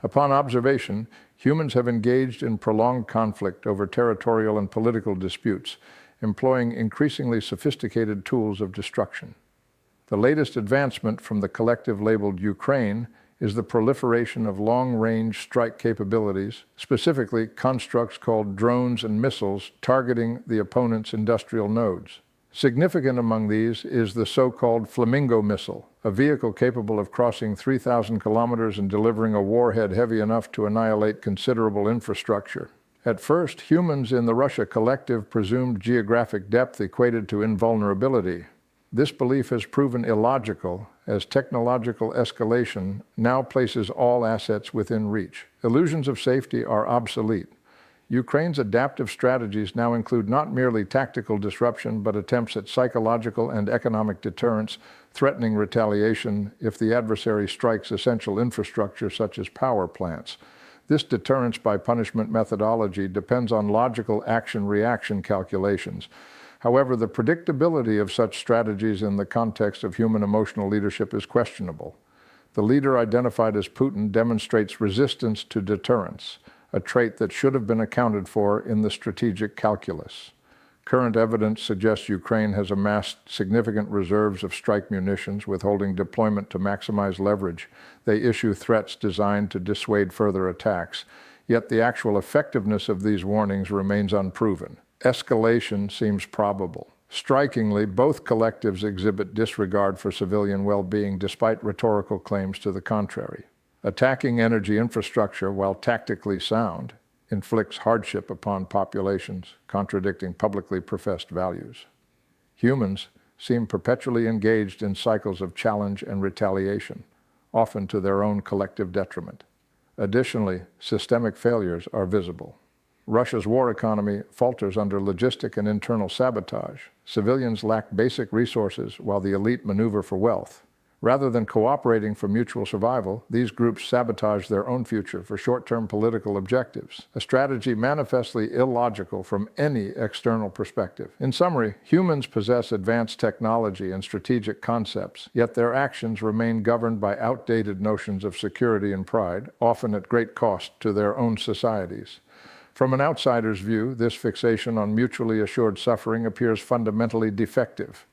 Upon observation, humans have engaged in prolonged conflict over territorial and political disputes, employing increasingly sophisticated tools of destruction. The latest advancement from the collective labeled Ukraine is the proliferation of long-range strike capabilities, specifically constructs called drones and missiles targeting the opponent's industrial nodes. Significant among these is the so-called Flamingo missile, a vehicle capable of crossing 3,000 kilometers and delivering a warhead heavy enough to annihilate considerable infrastructure. At first, humans in the Russia collective presumed geographic depth equated to invulnerability. This belief has proven illogical, as technological escalation now places all assets within reach. Illusions of safety are obsolete. Ukraine's adaptive strategies now include not merely tactical disruption, but attempts at psychological and economic deterrence, threatening retaliation if the adversary strikes essential infrastructure such as power plants. This deterrence by punishment methodology depends on logical action-reaction calculations. However, the predictability of such strategies in the context of human emotional leadership is questionable. The leader identified as Putin demonstrates resistance to deterrence, a trait that should have been accounted for in the strategic calculus. Current evidence suggests Ukraine has amassed significant reserves of strike munitions, withholding deployment to maximize leverage. They issue threats designed to dissuade further attacks, yet the actual effectiveness of these warnings remains unproven. Escalation seems probable. Strikingly, both collectives exhibit disregard for civilian well-being despite rhetorical claims to the contrary. Attacking energy infrastructure, while tactically sound, inflicts hardship upon populations, contradicting publicly professed values. Humans seem perpetually engaged in cycles of challenge and retaliation, often to their own collective detriment. Additionally, systemic failures are visible. Russia's war economy falters under logistic and internal sabotage. Civilians lack basic resources while the elite maneuver for wealth. Rather than cooperating for mutual survival, these groups sabotage their own future for short-term political objectives, a strategy manifestly illogical from any external perspective. In summary, humans possess advanced technology and strategic concepts, yet their actions remain governed by outdated notions of security and pride, often at great cost to their own societies. From an outsider's view, this fixation on mutually assured suffering appears fundamentally defective.